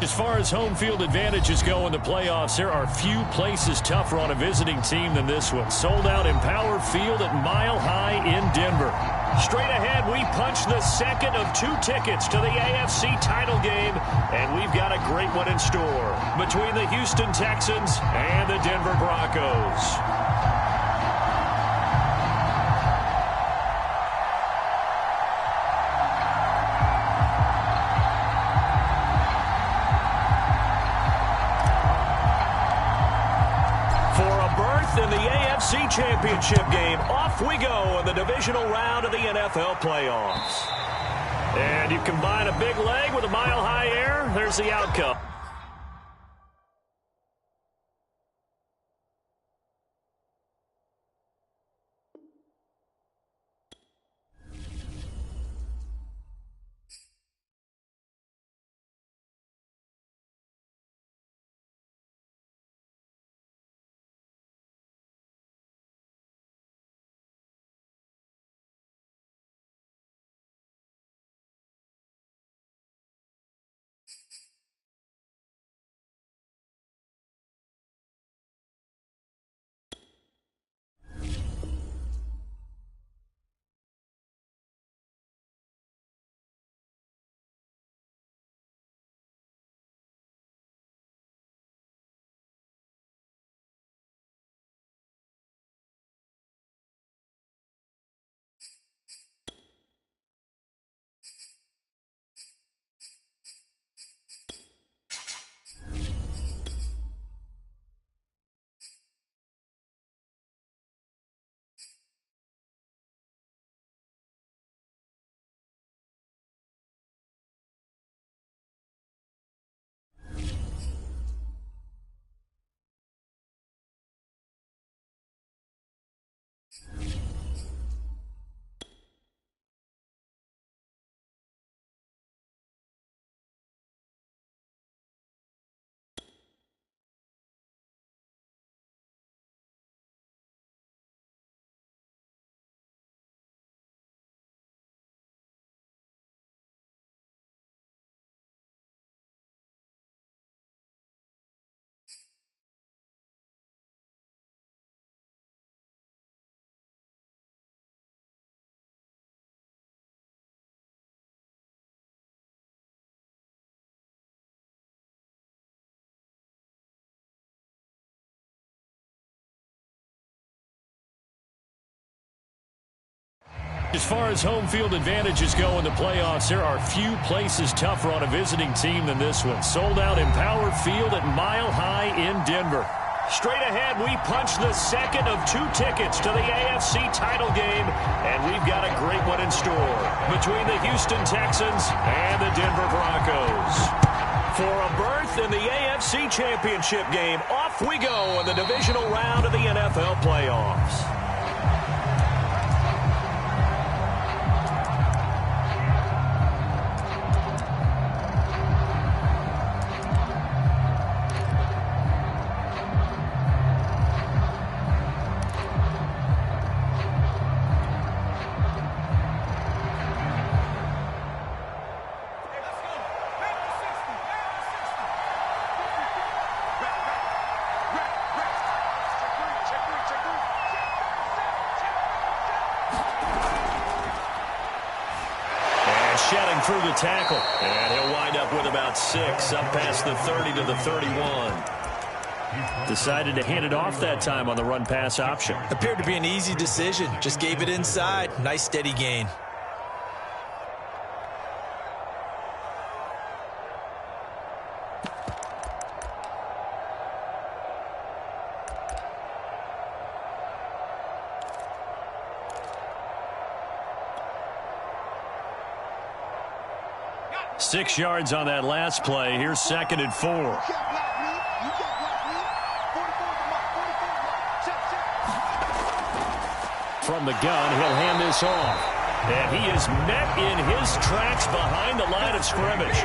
As far as home field advantages go in the playoffs, there are few places tougher on a visiting team than this one. Sold out Empower Field at Mile High in Denver. Straight ahead, we punch the second of 2 tickets to the AFC title game, and we've got a great one in store between the Houston Texans and the Denver Broncos. In the AFC Championship game, off we go in the divisional round of the NFL playoffs. And you combine a big leg with a mile-high air, there's the outcome. As far as home field advantages go in the playoffs, there are few places tougher on a visiting team than this one. Sold out Empower Field at Mile High in Denver. Straight ahead, we punch the second of 2 tickets to the AFC title game, and we've got a great one in store between the Houston Texans and the Denver Broncos. For a berth in the AFC Championship game, off we go in the divisional round of the NFL playoffs. Shedding through the tackle, and he'll wind up with about 6, up past the 30 to the 31. Decided to hand it off that time on the run-pass option. Appeared to be an easy decision. Just gave it inside. Nice steady gain. Six yards on that last play. Here's 2nd and 4. From the gun, he'll hand this off. And he is met in his tracks behind the line of scrimmage.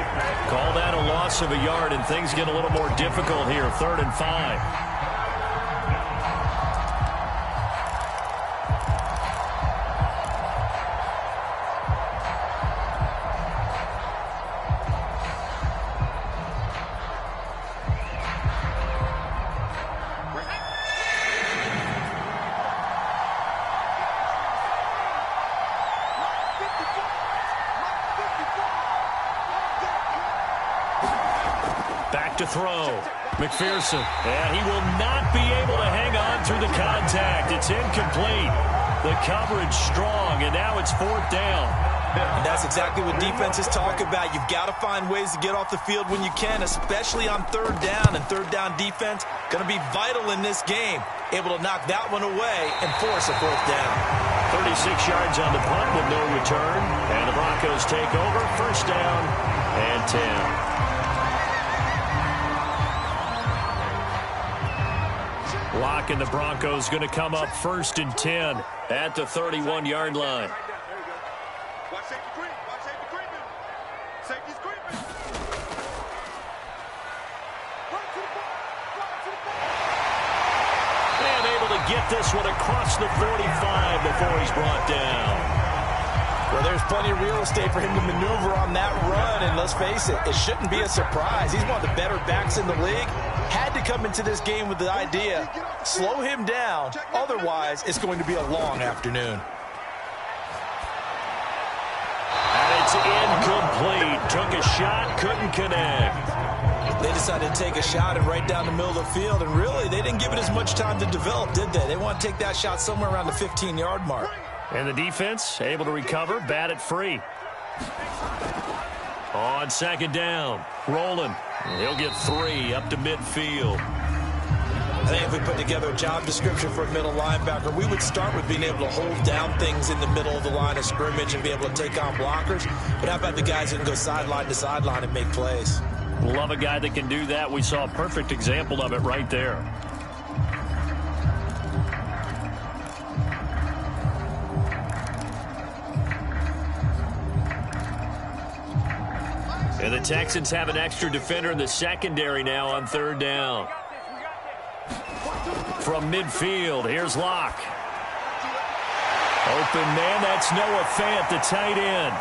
Call that a loss of a yard, and things get a little more difficult here. 3rd and 5. back to throw. McPherson. And he will not be able to hang on through the contact. It's incomplete. The coverage strong, and now it's 4th down. And that's exactly what defenses talk about. You've got to find ways to get off the field when you can, especially on 3rd down. And 3rd down defense going to be vital in this game. Able to knock that one away and force a 4th down. 36 yards on the punt with no return. And the Broncos take over. 1st down and 10. Lock and the Broncos going to come up 1st and 10 at the 31-yard line. Watch safety creep. Watch safety creeping. Safety's creeping. Run to the ball. Run to the ball. And able to get this one across the 45 before he's brought down. Well, there's plenty of real estate for him to maneuver on that run, and let's face it, it shouldn't be a surprise. He's one of the better backs in the league. Had to come into this game with the idea, slow him down, otherwise it's going to be a long afternoon. And it's incomplete. Took a shot, couldn't connect. They decided to take a shot and right down the middle of the field, and really, they didn't give it as much time to develop, did they? They want to take that shot somewhere around the 15-yard mark. And the defense able to recover, bat it free. On 2nd down, rolling. He'll get 3 up to midfield. I think if we put together a job description for a middle linebacker, we would start with being able to hold down things in the middle of the line of scrimmage and be able to take on blockers. But how about the guys who can go sideline to sideline and make plays? Love a guy that can do that. We saw a perfect example of it right there. And the Texans have an extra defender in the secondary now on 3rd down. From midfield, here's Locke. Open man, that's Noah Fant, the tight end.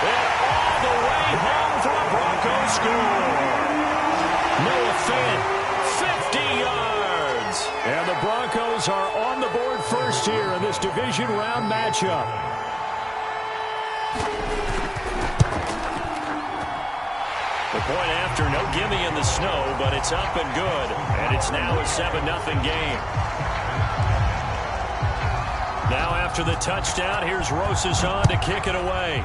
And all the way home for a Broncos score. Noah Fant, 50 yards. And the Broncos are on the board first here in this division round matchup. The point after, no gimme in the snow, but it's up and good. And it's now a 7-0 game. Now after the touchdown, here's Rosas on to kick it away.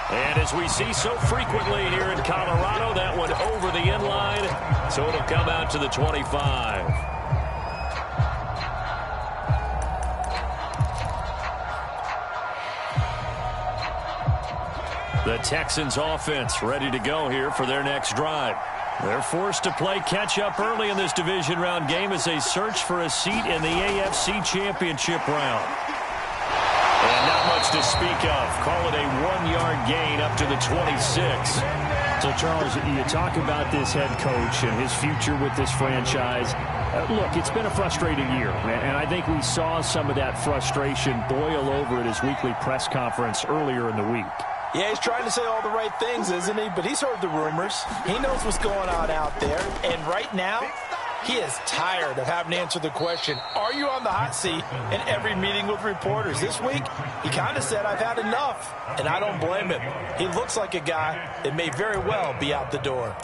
And as we see so frequently here in Colorado, that one over the end line, so it'll come out to the 25. The Texans offense ready to go here for their next drive. They're forced to play catch-up early in this division round game as they search for a seat in the AFC Championship round. And not much to speak of. Call it a 1-yard gain up to the 26. So, Charles, you talk about this head coach and his future with this franchise. Look, it's been a frustrating year, and I think we saw some of that frustration boil over at his weekly press conference earlier in the week. Yeah, he's trying to say all the right things, isn't he? But he's heard the rumors. He knows what's going on out there. And right now, he is tired of having to answer the question, are you on the hot seat, in every meeting with reporters. This week, he kind of said, I've had enough. And I don't blame him. He looks like a guy that may very well be out the door.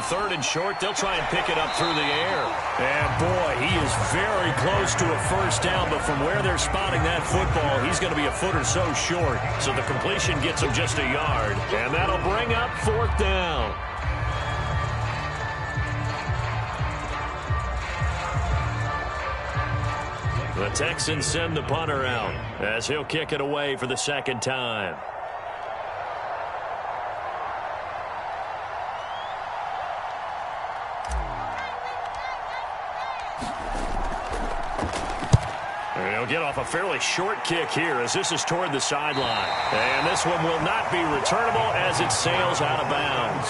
Third and short, they'll try and pick it up through the air. And boy, he is very close to a first down, but from where they're spotting that football, he's going to be a foot or so short. So the completion gets him just a yard, and that'll bring up 4th down. The Texans send the punter out as he'll kick it away for the 2nd time. He'll get off a fairly short kick here as this is toward the sideline. And this one will not be returnable as it sails out of bounds.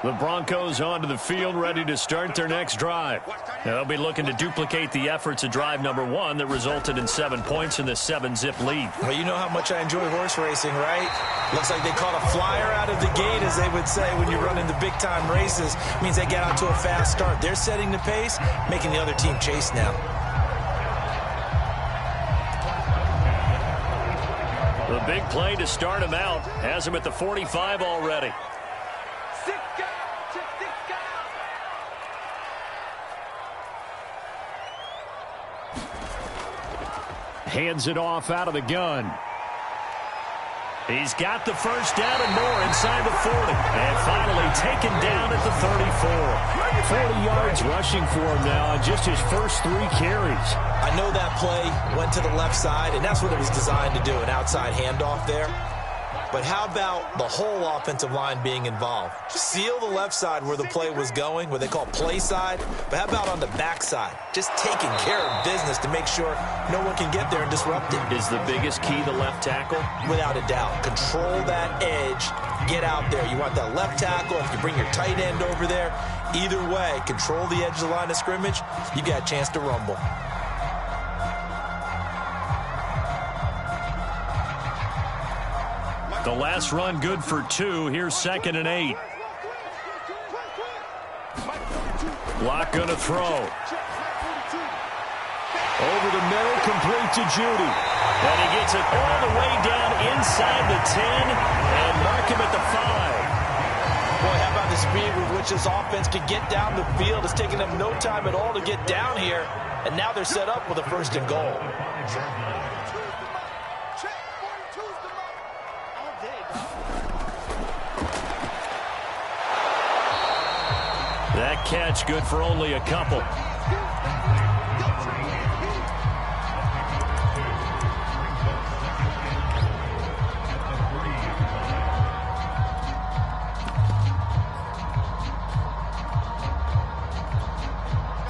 The Broncos onto the field, ready to start their next drive. Now, they'll be looking to duplicate the efforts of drive number 1 that resulted in 7 points in the 7-zip lead. Well, you know how much I enjoy horse racing, right? Looks like they caught a flyer out of the gate, as they would say when you're running the big-time races. It means they get out to a fast start. They're setting the pace, making the other team chase now. The big play to start him out has him at the 45 already. Hands it off out of the gun. He's got the first down and more inside the 40. And finally taken down at the 34. 40 yards rushing for him now on just his first 3 carries. I know that play went to the left side, and that's what it was designed to do, an outside handoff there. But how about the whole offensive line being involved? Seal the left side where the play was going, what they call play side. But how about on the back side? Just taking care of business to make sure no one can get there and disrupt it. Is the biggest key the left tackle? Without a doubt. Control that edge. Get out there. You want that left tackle. If you bring your tight end over there, either way, control the edge of the line of scrimmage, you got a chance to rumble. The last run good for 2. Here's 2nd and 8. Lock going to throw. Over the middle, complete to Judy. And he gets it all the way down inside the 10 and mark him at the 5. Boy, how about the speed with which this offense can get down the field? It's taken them no time at all to get down here. And now they're set up with a 1st and goal. That catch good for only a couple.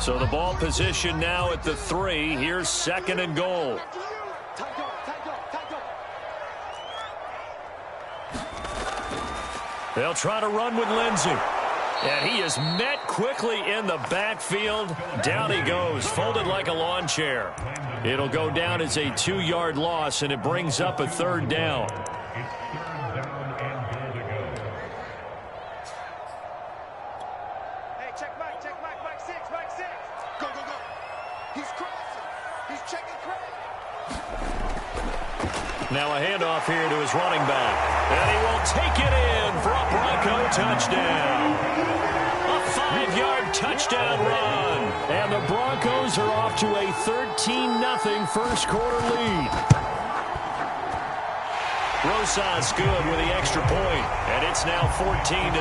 So the ball position now at the 3. Here's 2nd and goal. They'll try to run with Lindsey. And he is met quickly in the backfield. Down he goes, folded like a lawn chair. It'll go down as a 2-yard loss, and it brings up a 3rd down. Hey, check Mike 6, Mike 6. Go, go, go. He's crossing. He's checking Craig. Now a handoff here to his running back. And he will take it in for a Bronco touchdown. A 5-yard touchdown run. And the Broncos are off to a 13-0 first quarter lead. Rosas good with the extra point, and it's now 14-0.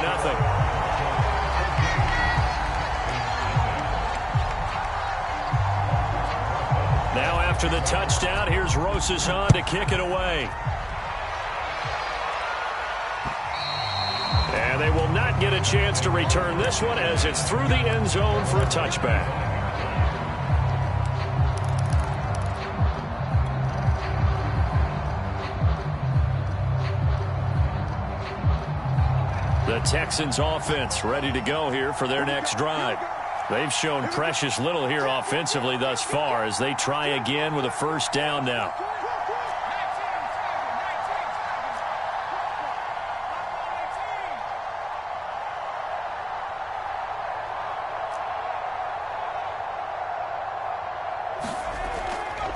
Now after the touchdown, here's Rosas on to kick it away. And they will not get a chance to return this one as it's through the end zone for a touchback. The Texans offense ready to go here for their next drive. They've shown precious little here offensively thus far as they try again with a 1st down now.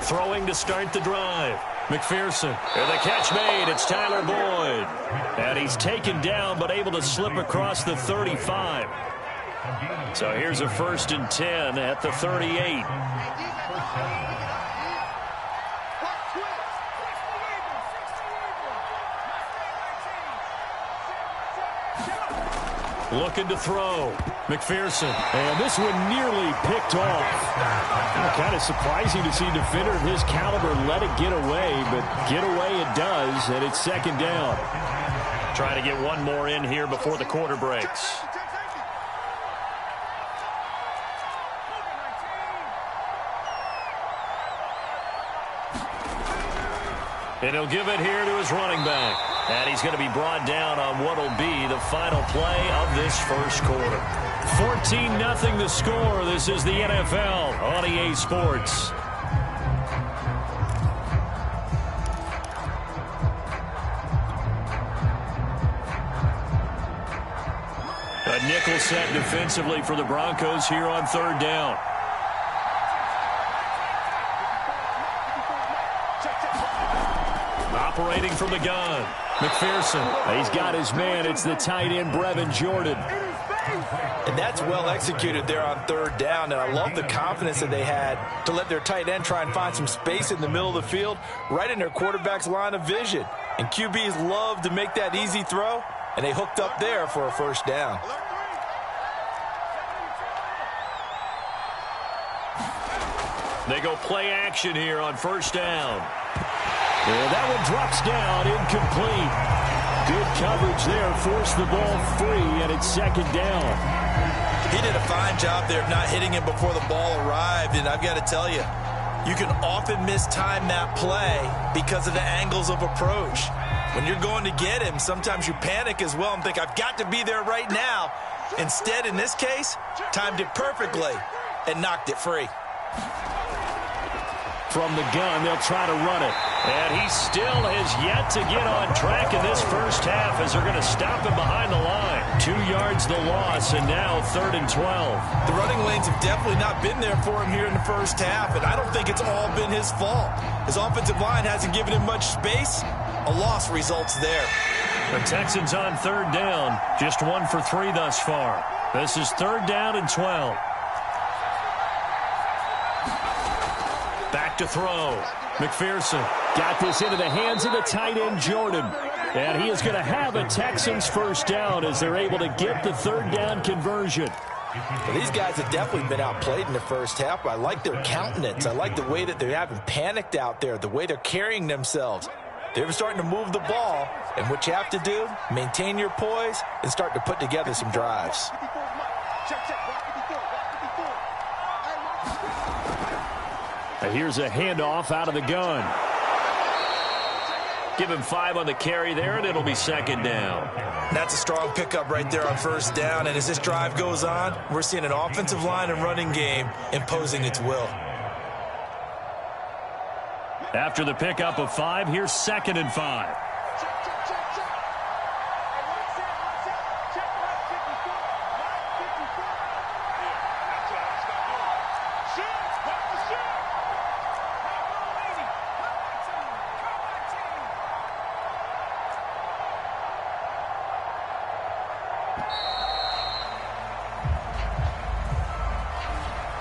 Throwing to start the drive. McPherson. And the catch made. It's Tyler Boyd. And he's taken down but able to slip across the 35. So here's a 1st and 10 at the 38. Looking to throw. McPherson. And this one nearly picked off. Kind of surprising to see a defender of his caliber let it get away, but get away it does, and it's 2nd down. Try to get one more in here before the quarter breaks. And he'll give it here to his running back. And he's going to be brought down on what will be the final play of this first quarter. 14-0 the score. This is the NFL on EA Sports. A nickel set defensively for the Broncos here on third down. Operating from the gun, McPherson. He's got his man. It's the tight end, Brevin Jordan. And that's well executed there on third down. And I love the confidence that they had to let their tight end try and find some space in the middle of the field, right in their quarterback's line of vision. And QBs love to make that easy throw, and they hooked up there for a first down. They go play action here on first down. And that one drops down, incomplete. Good coverage there, forced the ball free, and it's second down. He did a fine job there of not hitting him before the ball arrived, and I've got to tell you, you can often mistime that play because of the angles of approach. When you're going to get him, sometimes you panic as well and think, I've got to be there right now. Instead, in this case, timed it perfectly and knocked it free. From the gun, they'll try to run it. And he still has yet to get on track in this first half as they're going to stop him behind the line. 2 yards the loss, and now 3rd and 12. The running lanes have definitely not been there for him here in the first half, and I don't think it's all been his fault. His offensive line hasn't given him much space. A loss results there. The Texans on third down, just 1 for 3 thus far. This is 3rd down and 12. Back to throw. McPherson got this into the hands of the tight end, Jordan. And he is going to have a Texans first down as they're able to get the 3rd down conversion. Well, these guys have definitely been outplayed in the first half. I like their countenance. I like the way that they haven't panicked out there, the way they're carrying themselves. They're starting to move the ball, and what you have to do, maintain your poise and start to put together some drives. Here's a handoff out of the gun. Give him 5 on the carry there, and it'll be 2nd down. That's a strong pickup right there on first down, and as this drive goes on, we're seeing an offensive line and running game imposing its will. After the pickup of 5, here's 2nd and 5.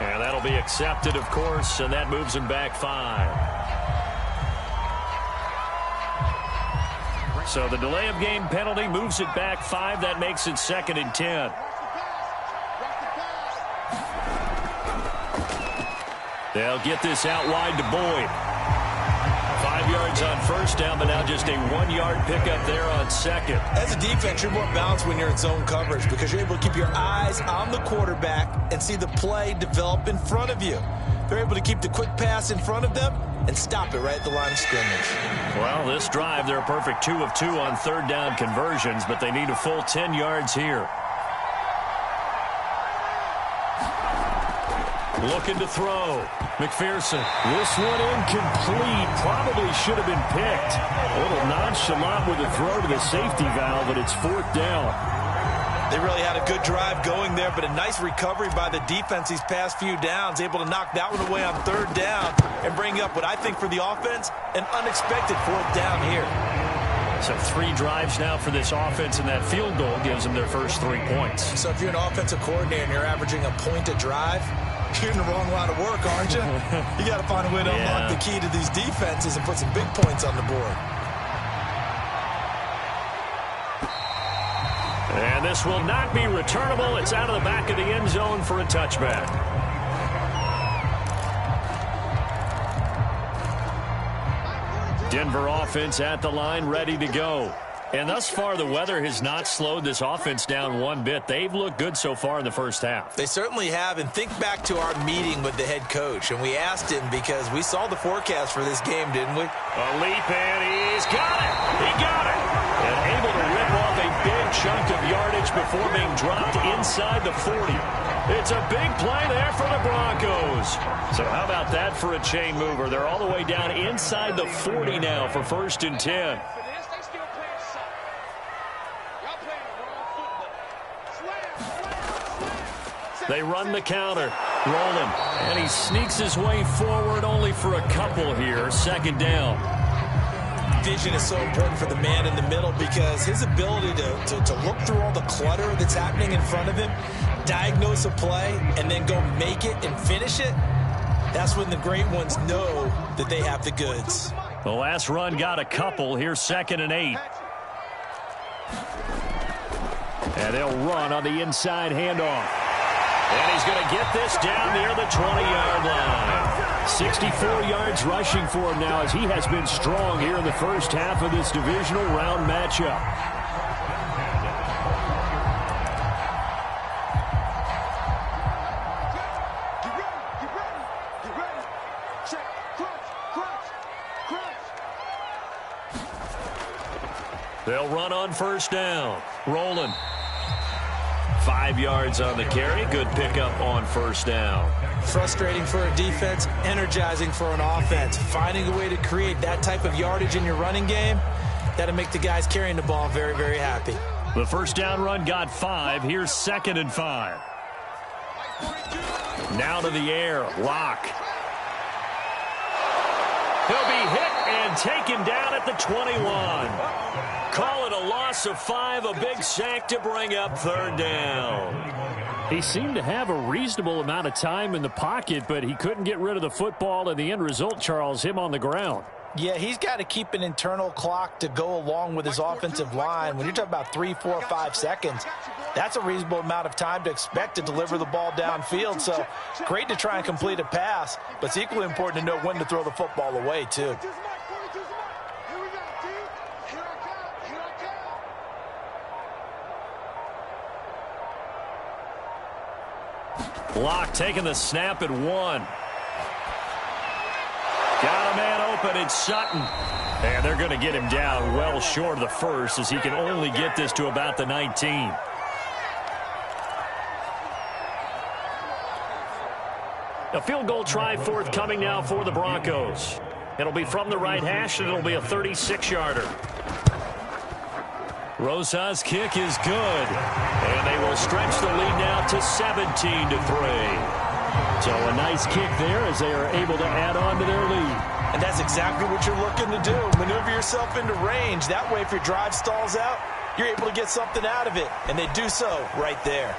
And that'll be accepted, of course, and that moves him back 5. So the delay of game penalty moves it back 5. That makes it 2nd and 10. They'll get this out wide to Boyd. 5 yards on first down, but now just a 1-yard pickup there on 2nd. As a defense, you're more balanced when you're in zone coverage because you're able to keep your eyes on the quarterback and see the play develop in front of you. They're able to keep the quick pass in front of them and stop it right at the line of scrimmage. Well, this drive, they're a perfect 2 of 2 on 3rd down conversions, but they need a full 10 yards here. Looking to throw. McPherson. This one incomplete. Probably should have been picked. A little nonchalant with a throw to the safety valve, but it's 4th down. They really had a good drive going there, but a nice recovery by the defense these past few downs, able to knock that one away on 3rd down and bring up what I think for the offense, an unexpected 4th down here. So 3 drives now for this offense, and that field goal gives them their first 3 points. So if you're an offensive coordinator and you're averaging a point a drive, you're in the wrong line of work, aren't you? You got to find a way to unlock the key to these defenses and put some big points on the board. And this will not be returnable. It's out of the back of the end zone for a touchback. Denver offense at the line, ready to go. And thus far, the weather has not slowed this offense down one bit. They've looked good so far in the first half. They certainly have. And think back to our meeting with the head coach. And we asked him because we saw the forecast for this game, didn't we? A leap, and he's got it. He got it. good chunk of yardage before being dropped inside the 40. It's a big play there for the Broncos. So how about that for a chain mover? They're all the way down inside the 40 now for 1st and 10. They run the counter. Rolling. And he sneaks his way forward only for a couple here. 2nd down. Vision is so important for the man in the middle because his ability to look through all the clutter that's happening in front of him, diagnose a play, and then go make it and finish it, that's when the great ones know that they have the goods. The last run got a couple. Here's 2nd and 8. And they'll run on the inside handoff. And he's going to get this down near the 20-yard line. 64 yards rushing for him now as he has been strong here in the first half of this divisional round matchup. Get ready. Check. Crunch. They'll run on 1st down. Rolling. 5 yards on the carry. Good pickup on 1st down. Frustrating for a defense, energizing for an offense. Finding a way to create that type of yardage in your running game, that'll make the guys carrying the ball very, very happy. The 1st down run got 5. Here's 2nd and 5. Now to the air. Lock. He'll be hit and taken down at the 21. Call it a loss of 5, a big sack to bring up 3rd down. He seemed to have a reasonable amount of time in the pocket, but he couldn't get rid of the football, and the end result, Charles, him on the ground. Yeah, he's got to keep an internal clock to go along with his offensive line. When you're talking about 3, 4, 5 seconds, that's a reasonable amount of time to expect to deliver the ball downfield. So great to try and complete a pass, but it's equally important to know when to throw the football away, too. Block taking the snap at 1. Got a man open. It's Sutton. And they're going to get him down well short of the 1st as he can only get this to about the 19. A field goal try forthcoming now for the Broncos. It'll be from the right hash, and it'll be a 36-yarder. Rosa's kick is good. And they will stretch the lead now to 17-3. So a nice kick there as they are able to add on to their lead. And that's exactly what you're looking to do. Maneuver yourself into range. That way, if your drive stalls out, you're able to get something out of it. And they do so right there.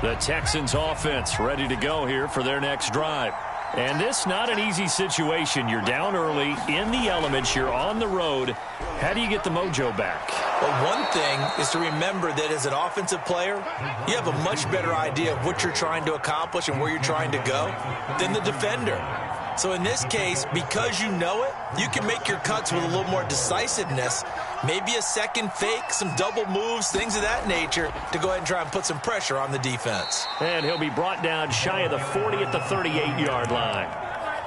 The Texans offense ready to go here for their next drive. And this not an easy situation. You're down early, in the elements, you're on the road. How do you get the mojo back? Well, one thing is to remember that as an offensive player, you have a much better idea of what you're trying to accomplish and where you're trying to go than the defender. So in this case, because you know it, you can make your cuts with a little more decisiveness. Maybe a second fake, some double moves, things of that nature to go ahead and try and put some pressure on the defense. And he'll be brought down shy of the 40 at the 38-yard line.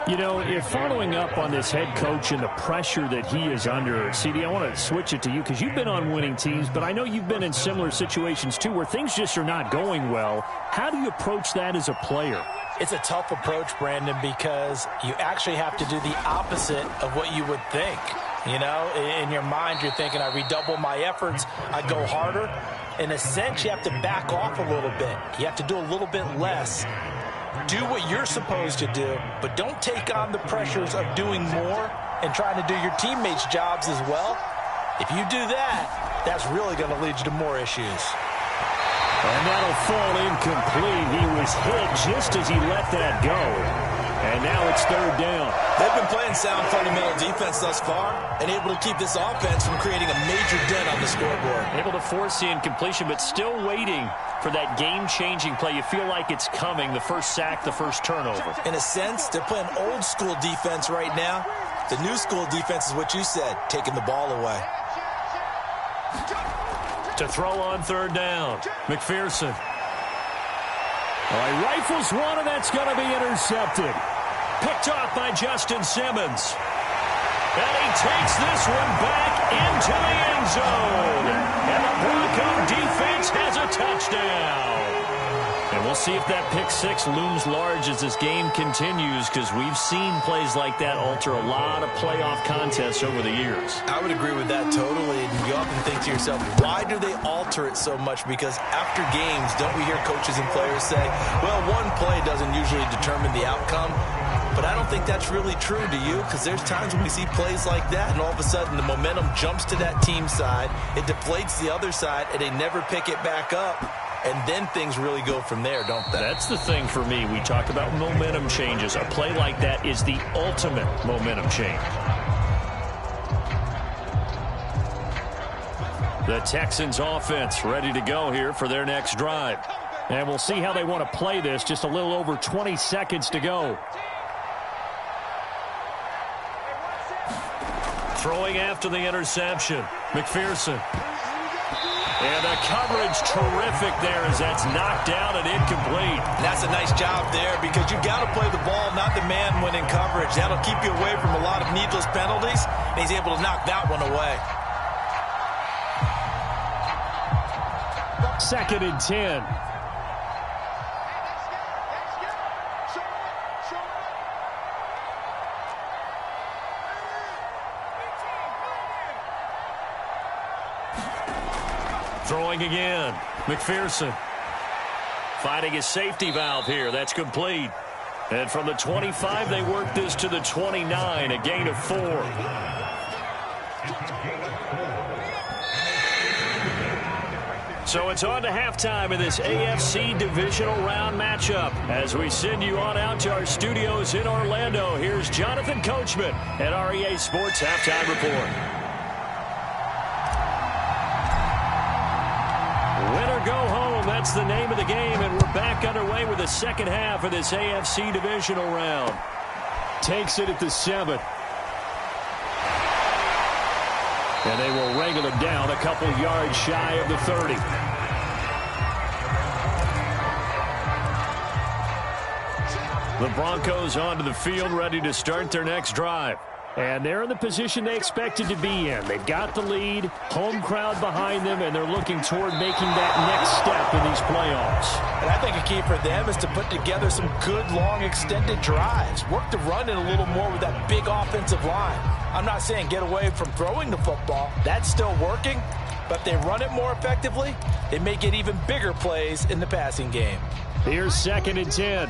You know, if following up on this head coach and the pressure that he is under, CD, I want to switch it to you because you've been on winning teams, but I know you've been in similar situations too where things just are not going well. How do you approach that as a player? It's a tough approach, Brandon, because you actually have to do the opposite of what you would think. You know, in your mind, you're thinking, I redouble my efforts, I go harder. In a sense, you have to back off a little bit. You have to do a little bit less. Do what you're supposed to do, but don't take on the pressures of doing more and trying to do your teammates' jobs as well. If you do that, that's really going to lead you to more issues. And that'll fall incomplete. He was hit just as he let that go. And now it's 3rd down. They've been playing sound fundamental defense thus far and able to keep this offense from creating a major dent on the scoreboard. Able to force the incompletion, but still waiting for that game-changing play. You feel like it's coming, the first sack, the first turnover. In a sense, they're playing old-school defense right now. The new-school defense is what you said, taking the ball away. To throw on third down. McPherson. All right, rifles one, and that's going to be intercepted. Picked off by Justin Simmons. And he takes this one back into the end zone. And the Bronco defense has a touchdown. And we'll see if that pick six looms large as this game continues, because we've seen plays like that alter a lot of playoff contests over the years. I would agree with that totally. And you often think to yourself, why do they alter it so much? Because after games, don't we hear coaches and players say, well, one play doesn't usually determine the outcome. But I don't think that's really true, do you? Because there's times when we see plays like that, and all of a sudden the momentum jumps to that team side, it deflates the other side, and they never pick it back up. And then things really go from there, don't they? That's the thing for me. We talk about momentum changes. A play like that is the ultimate momentum change. The Texans offense ready to go here for their next drive. And we'll see how they want to play this. Just a little over 20 seconds to go. Throwing after the interception. McPherson. And the coverage terrific there as that's knocked down and incomplete. That's a nice job there, because you've got to play the ball, not the man when in coverage. That'll keep you away from a lot of needless penalties, and he's able to knock that one away. 2nd and 10. Throwing again. McPherson finding his safety valve here. That's complete. And from the 25, they work this to the 29, a gain of 4. So it's on to halftime in this AFC divisional round matchup. As we send you on out to our studios in Orlando, here's Jonathan Coachman at REA Sports Halftime Report. Win or go home, that's the name of the game, and we're back underway with the second half of this AFC divisional round. Takes it at the 7. And they will wrangle him down a couple yards shy of the 30. The Broncos onto the field, ready to start their next drive. And they're in the position they expected to be in. They've got the lead, home crowd behind them, and they're looking toward making that next step in these playoffs. And I think a key for them is to put together some good, long, extended drives. Work the run in a little more with that big offensive line. I'm not saying get away from throwing the football. That's still working. But if they run it more effectively, they may get even bigger plays in the passing game. Here's 2nd and 10.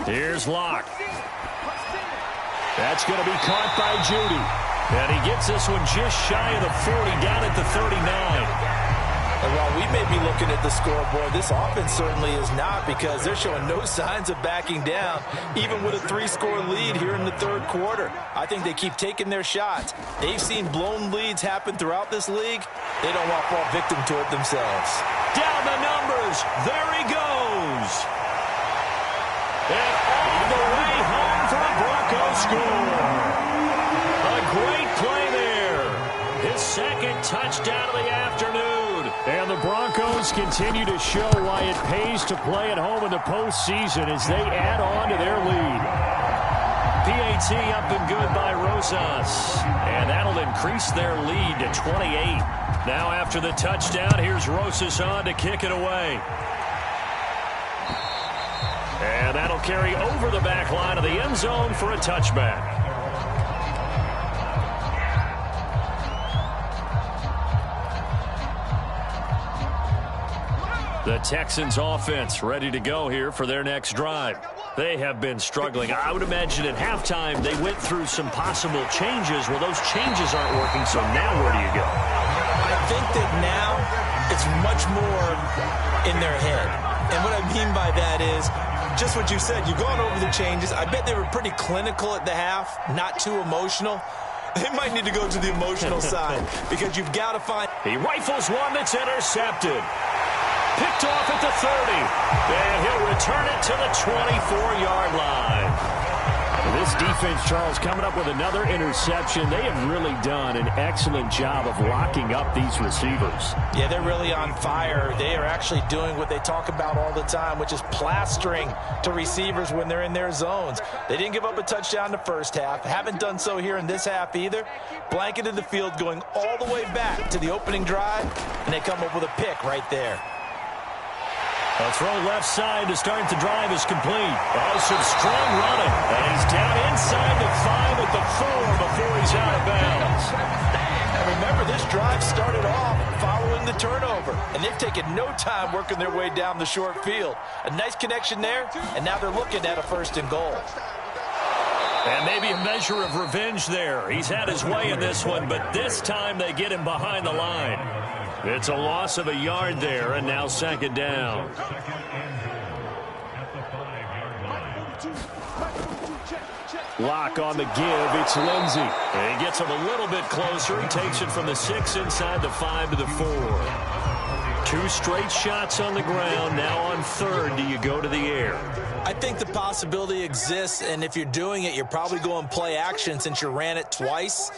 Here's Locke. That's going to be caught by Judy. And he gets this one just shy of the 40, down at the 39. And while we may be looking at the scoreboard, this offense certainly is not, because they're showing no signs of backing down, even with a 3-score lead here in the third quarter. I think they keep taking their shots. They've seen blown leads happen throughout this league. They don't want to fall victim to it themselves. Down the numbers. There he goes. And all the way home for a Broncos score. A great play there. His second touchdown of the afternoon. And the Broncos continue to show why it pays to play at home in the postseason as they add on to their lead. PAT up and good by Rosas. And that'll increase their lead to 28. Now after the touchdown, here's Rosas on to kick it away. And that'll carry over the back line of the end zone for a touchback. The Texans offense ready to go here for their next drive. They have been struggling. I would imagine at halftime they went through some possible changes. Well, those changes aren't working, so now where do you go? I think that now it's much more in their head. And what I mean by that is just what you said. You've gone over the changes. I bet they were pretty clinical at the half, not too emotional. They might need to go to the emotional side, because you've got to find. He rifles one that's intercepted. Picked off at the 30. And he'll return it to the 24-yard line. This defense, Charles, coming up with another interception. They have really done an excellent job of locking up these receivers. Yeah, they're really on fire. They are actually doing what they talk about all the time, which is plastering to receivers when they're in their zones. They didn't give up a touchdown in the first half. Haven't done so here in this half either. Blanketed the field going all the way back to the opening drive, and they come up with a pick right there. A throw left side to start the drive is complete. Oh, some strong running. And he's down inside the 5 at the 4 before he's out of bounds. And remember, this drive started off following the turnover, and they've taken no time working their way down the short field. A nice connection there, and now they're looking at a 1st and goal. And maybe a measure of revenge there. He's had his way in this one, but this time they get him behind the line. It's a loss of a yard there, and now 2nd down. Lock on the give. It's Lindsey. And he gets him a little bit closer. He takes it from the 6 inside the 5 to the 4. 2 straight shots on the ground. Now on 3rd, do you go to the air? I think the possibility exists, and if you're doing it, you're probably going play action since you ran it twice.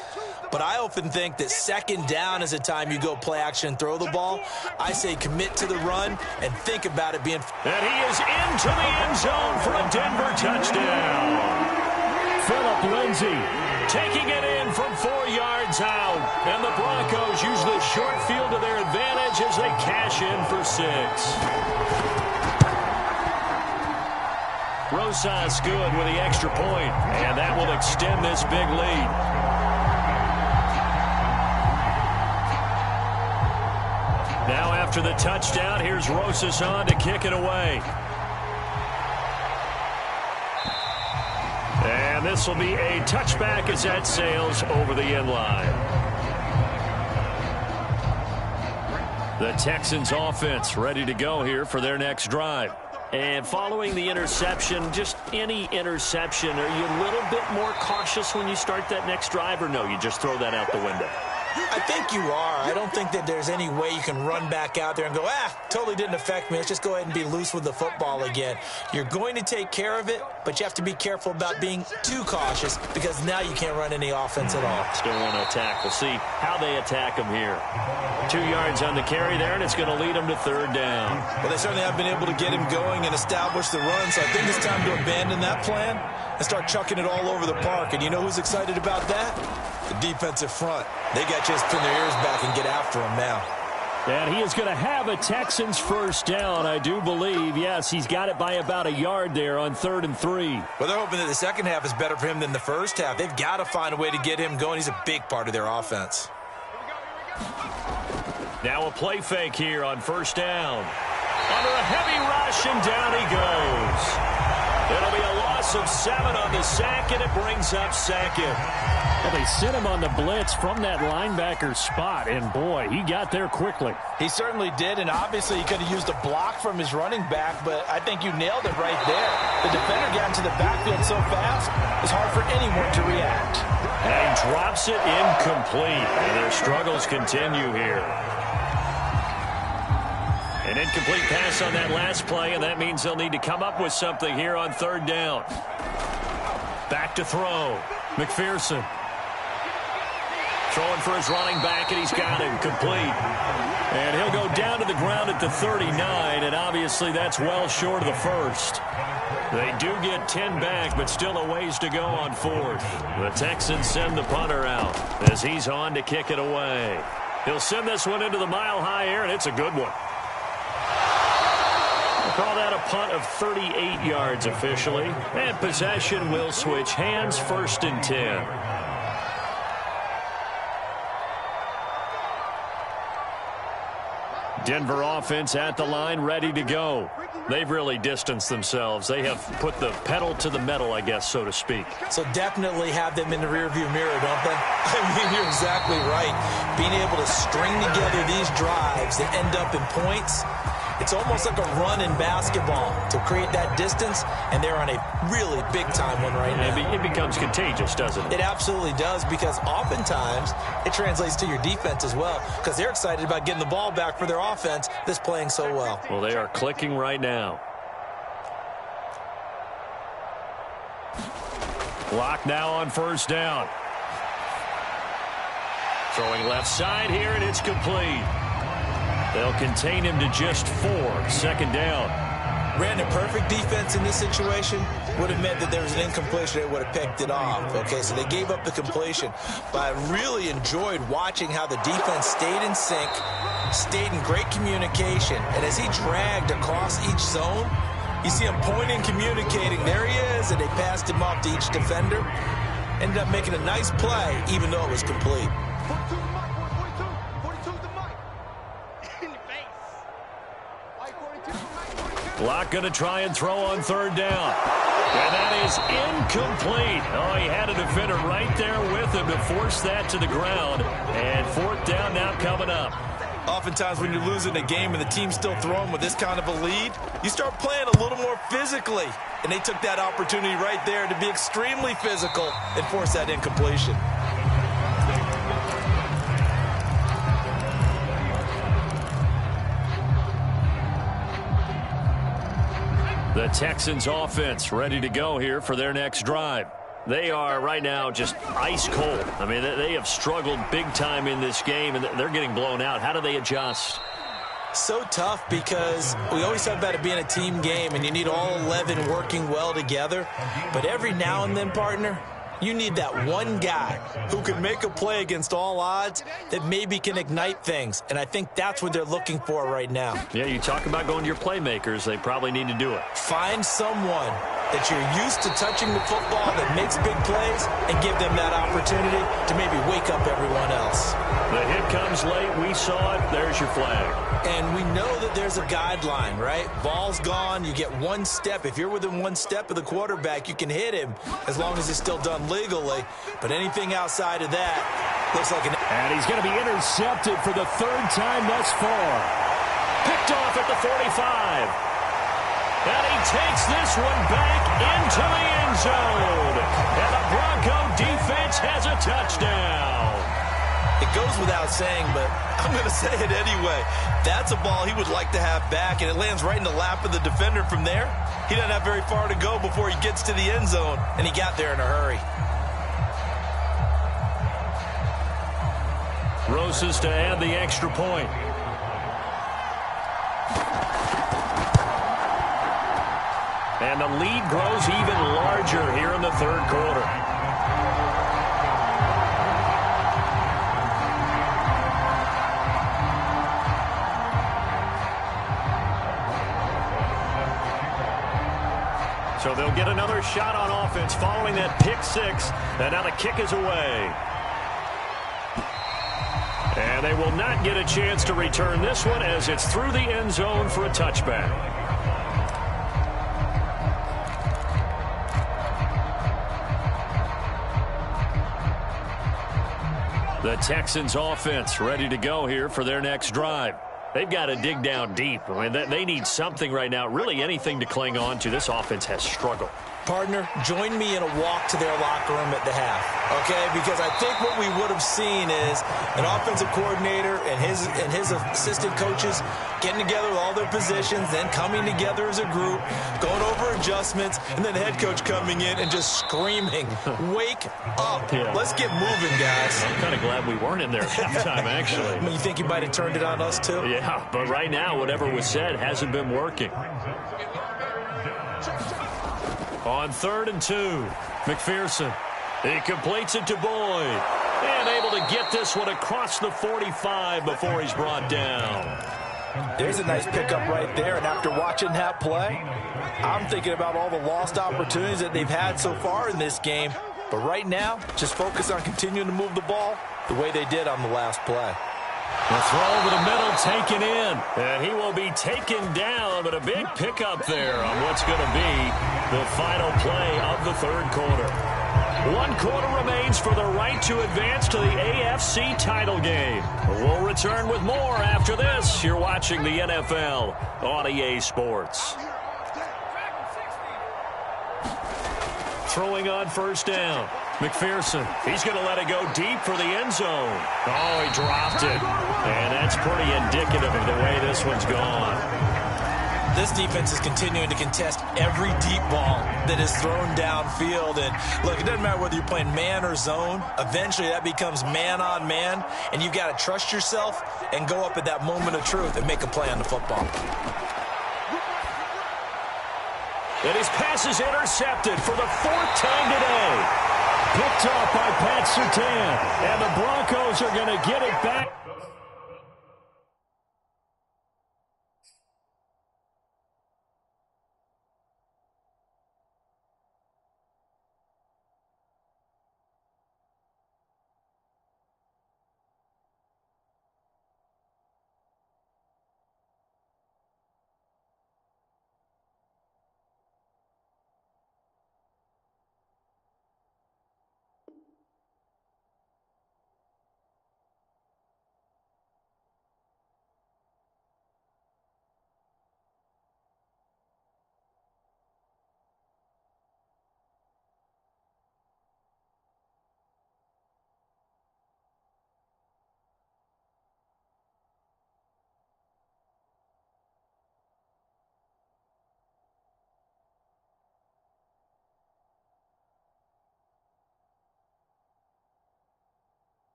But I often think that 2nd down is a time you go play action and throw the ball. I say commit to the run and think about it being... And he is into the end zone for a Denver touchdown. Phillip Lindsay taking it in from 4 yards out. And the Broncos use the short field to their advantage as they cash in for 6. Rosas good with the extra point, and that will extend this big lead. Now after the touchdown, here's Rosas on to kick it away. And this will be a touchback as that sails over the end line. The Texans offense ready to go here for their next drive. And following the interception, just any interception, are you a little bit more cautious when you start that next drive, or no, you just throw that out the window? I think you are. I don't think that there's any way you can run back out there and go, totally didn't affect me. Let's just go ahead and be loose with the football again. You're going to take care of it, but you have to be careful about being too cautious because now you can't run any offense at all. Still want to attack. We'll see how they attack them here. 2 yards on the carry there, and it's going to lead them to 3rd down. Well, they certainly have been able to get him going and establish the run, so I think it's time to abandon that plan and start chucking it all over the park. And you know who's excited about that? The defensive front. They got to just pin their ears back and get after him now. And he is going to have a Texans 1st down, I do believe. Yes, he's got it by about a yard there on 3rd and 3. Well, they're hoping that the second half is better for him than the first half. They've got to find a way to get him going. He's a big part of their offense. Now a play fake here on 1st down. Under a heavy rush, and down he goes. It'll be a loss of 7 on the sack, and it brings up 2nd. Well, they sent him on the blitz from that linebacker spot, and boy, he got there quickly. He certainly did, and obviously he could have used a block from his running back, but I think you nailed it right there. The defender got into the backfield so fast, it's hard for anyone to react. And he drops it incomplete, and their struggles continue here. An incomplete pass on that last play, and that means they'll need to come up with something here on 3rd down. Back to throw. McPherson. Throwing for his running back, and he's got him complete. And he'll go down to the ground at the 39, and obviously that's well short of the 1st. They do get 10 back, but still a ways to go on 4th. The Texans send the punter out as he's on to kick it away. He'll send this one into the mile-high air, and it's a good one. We'll call that a punt of 38 yards officially. And possession will switch hands, 1st and 10. Denver offense at the line, ready to go. They've really distanced themselves. They have put the pedal to the metal, I guess, so to speak. So definitely have them in the rearview mirror, don't they? I mean, you're exactly right. Being able to string together these drives that end up in points, it's almost like a run in basketball to create that distance, and they're on a really big-time one right now. It becomes contagious, doesn't it? It absolutely does, because oftentimes it translates to your defense as well, because they're excited about getting the ball back for their offense that's playing so well. Well, they are clicking right now. Clock now on first down. Throwing left side here, and it's complete. They'll contain him to just 4. Second down. Ran a perfect defense in this situation. Would have meant that there was an incompletion. They would have picked it off. Okay, so they gave up the completion. But I really enjoyed watching how the defense stayed in sync, stayed in great communication. And as he dragged across each zone, you see him pointing, communicating. There he is, and they passed him off to each defender. Ended up making a nice play, even though it was complete. 42 the mic, 42 the mic. In the face. Mike 42 the mic, 42. Locke going to try and throw on third down. And that is incomplete. Oh, he had a defender right there with him to force that to the ground. And fourth down now coming up. Oftentimes when you're losing a game and the team's still throwing with this kind of a lead, you start playing a little more physically. And they took that opportunity right there to be extremely physical and force that incompletion. The Texans offense ready to go here for their next drive. They are right now just ice cold. I mean, they have struggled big time in this game, and they're getting blown out. How do they adjust? So tough because we always talk about it being a team game, and you need all 11 working well together. But every now and then, partner, you need that one guy who can make a play against all odds that maybe can ignite things. And I think that's what they're looking for right now. Yeah, you talk about going to your playmakers. They probably need to do it. Find someone that you're used to touching the football that makes big plays and give them that opportunity to maybe wake up everyone else. The hit comes late. We saw it. There's your flag. And we know that there's a guideline, right? Ball's gone. You get one step. If you're within one step of the quarterback, you can hit him as long as it's still done legally. But anything outside of that looks like an... And he's going to be intercepted for the third time thus far. Picked off at the 45. And he takes this one back into the end zone. And the Bronco defense has a touchdown. It goes without saying, but I'm going to say it anyway. That's a ball he would like to have back, and it lands right in the lap of the defender from there. He doesn't have very far to go before he gets to the end zone, and he got there in a hurry. Roses to add the extra point. And the lead grows even larger here in the third quarter. So they'll get another shot on offense following that pick six. And now the kick is away. And they will not get a chance to return this one as it's through the end zone for a touchback. The Texans offense ready to go here for their next drive. They've got to dig down deep. I mean, they need something right now, really anything to cling on to. This offense has struggled. Partner, join me in a walk to their locker room at the half, okay? Because I think what we would have seen is an offensive coordinator and his assistant coaches getting together with all their positions, then coming together as a group, going over adjustments, and then the head coach coming in and just screaming, wake up. Yeah. Let's get moving, guys. I'm kind of glad we weren't in there at halftime, actually. You think you might have turned it on us, too? Yeah, but right now, whatever was said hasn't been working. On 3rd and 2, McPherson. He completes it to Boyd. And able to get this one across the 45 before he's brought down. There's a nice pickup right there, and after watching that play, I'm thinking about all the lost opportunities that they've had so far in this game. But right now, just focus on continuing to move the ball the way they did on the last play. The throw over the middle taken in. And he will be taken down, but a big pickup there on what's going to be the final play of the third quarter. 1 quarter remains for the right to advance to the AFC title game. We'll return with more after this. You're watching the NFL on EA Sports. Throwing on first down. McPherson, he's going to let it go deep for the end zone. Oh, he dropped it. And that's pretty indicative of the way this one's gone. This defense is continuing to contest every deep ball that is thrown downfield. And look, it doesn't matter whether you're playing man or zone. Eventually, that becomes man on man. And you've got to trust yourself and go up at that moment of truth and make a play on the football. And his pass is intercepted for the 4th time today. Picked off by Pat Surtain. And the Broncos are going to get it back.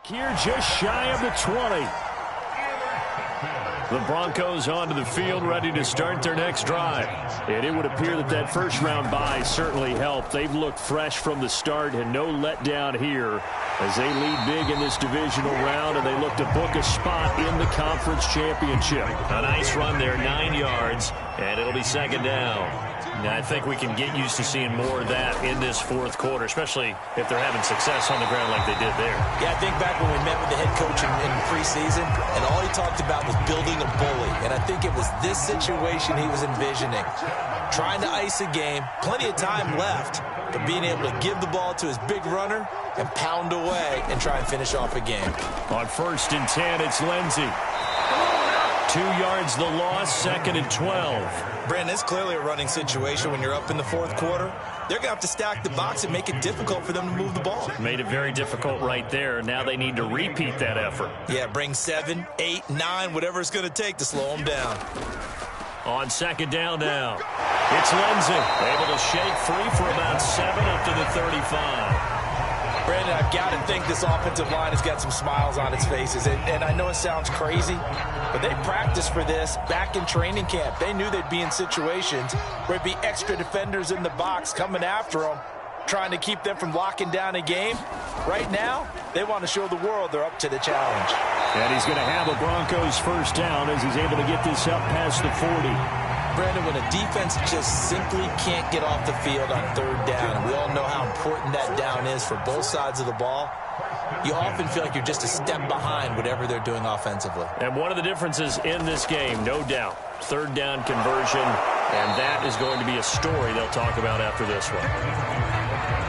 Here just shy of the 20. The Broncos onto the field ready to start their next drive. And it would appear that that first-round bye certainly helped. They've looked fresh from the start and no letdown here as they lead big in this divisional round and they look to book a spot in the conference championship. A nice run there, 9 yards, and it'll be second down. Now, I think we can get used to seeing more of that in this fourth quarter, especially if they're having success on the ground like they did there. Yeah, I think back when we met with the head coach in preseason, and all he talked about was building a bully. And I think it was this situation he was envisioning. Trying to ice a game, plenty of time left, but being able to give the ball to his big runner and pound away and try and finish off a game. On 1st and 10, it's Lindsey. 2 yards the loss, 2nd and 12. Brandon, it's clearly a running situation when you're up in the fourth quarter. They're going to have to stack the box and make it difficult for them to move the ball. Made it very difficult right there. Now they need to repeat that effort. Yeah, bring 7, 8, 9, whatever it's going to take to slow them down. On 2nd down now, it's Lindsey. Able to shake free for about 7 up to the 35. Brandon, I've got to think this offensive line has got some smiles on its faces. And I know it sounds crazy, but they practiced for this back in training camp. They knew they'd be in situations where there'd be extra defenders in the box coming after them, trying to keep them from locking down a game. Right now, they want to show the world they're up to the challenge. And he's going to have a Broncos first down as he's able to get this up past the 40. Brandon, when a defense just simply can't get off the field on 3rd down, and we all know how important that down is for both sides of the ball, you often feel like you're just a step behind whatever they're doing offensively. And one of the differences in this game, no doubt, 3rd down conversion, and that is going to be a story they'll talk about after this one.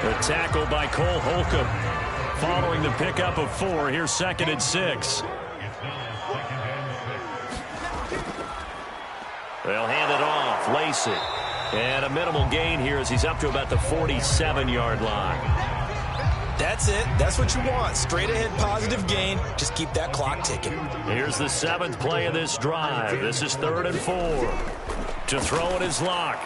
The tackle by Cole Holcomb following the pickup of 4. Here's 2nd and 6. They'll hand it off. Lacey. And a minimal gain here as he's up to about the 47-yard line. That's it. That's what you want. Straight ahead positive gain. Just keep that clock ticking. Here's the 7th play of this drive. This is 3rd and 4. To throw in his lock.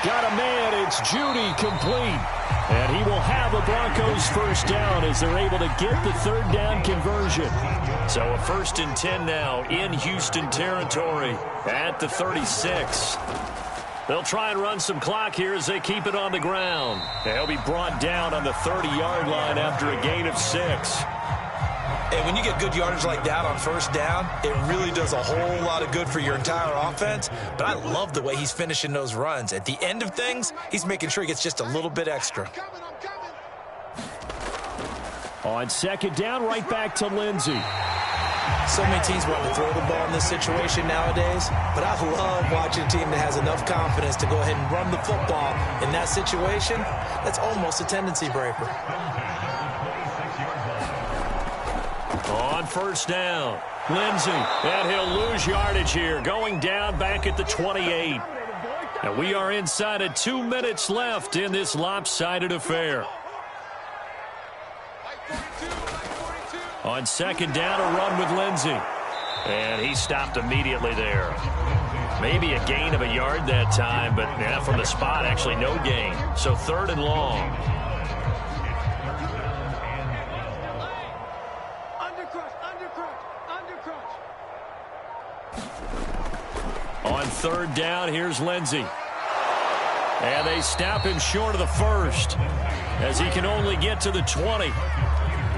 Got a man. It's Judy complete. And he will have a Broncos first down as they're able to get the 3rd down conversion. So a 1st and 10 now in Houston territory at the 36. They'll try and run some clock here as they keep it on the ground. They'll be brought down on the 30-yard line after a gain of 6. And when you get good yardage like that on 1st down, it really does a whole lot of good for your entire offense. But I love the way he's finishing those runs. At the end of things, he's making sure he gets just a little bit extra. On 2nd down, right back to Lindsey. So many teams want to throw the ball in this situation nowadays, but I love watching a team that has enough confidence to go ahead and run the football. In that situation, that's almost a tendency breaker. On 1st down, Lindsey, and he'll lose yardage here, going down back at the 28. And we are inside of 2 minutes left in this lopsided affair. On 2nd down, a run with Lindsey. And he stopped immediately there. Maybe a gain of a yard that time, but yeah, from the spot, actually no gain. So 3rd and long. On 3rd down, here's Lindsey. And they stop him short of the 1st as he can only get to the 20.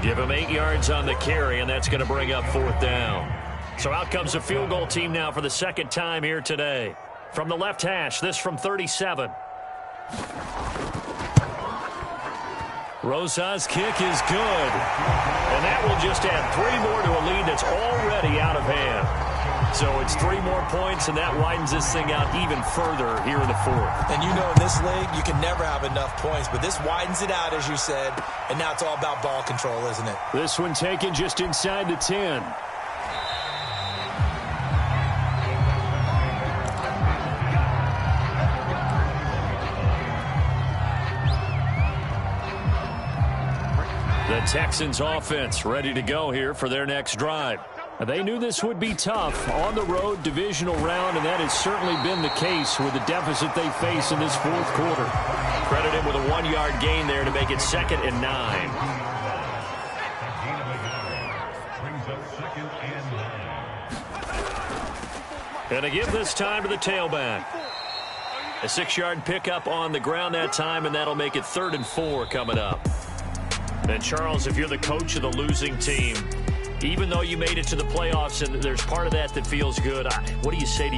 Give him 8 yards on the carry, and that's going to bring up 4th down. So out comes a field goal team now for the 2nd time here today. From the left hash, this from 37. Rosa's kick is good. And that will just add 3 more to a lead that's already out of hand. So it's 3 more points, and that widens this thing out even further here in the 4th. And you know, in this league, you can never have enough points, but this widens it out, as you said, and now it's all about ball control, isn't it? This one taken just inside the 10. The Texans offense ready to go here for their next drive. They knew this would be tough on the road divisional round, and that has certainly been the case with the deficit they face in this 4th quarter. Credit him with a 1-yard gain there to make it 2nd and 9. And to give this time to the tailback. A 6-yard pickup on the ground that time, and that'll make it 3rd and 4 coming up. And Charles, if you're the coach of the losing team, even though you made it to the playoffs and there's part of that that feels good, what do you say to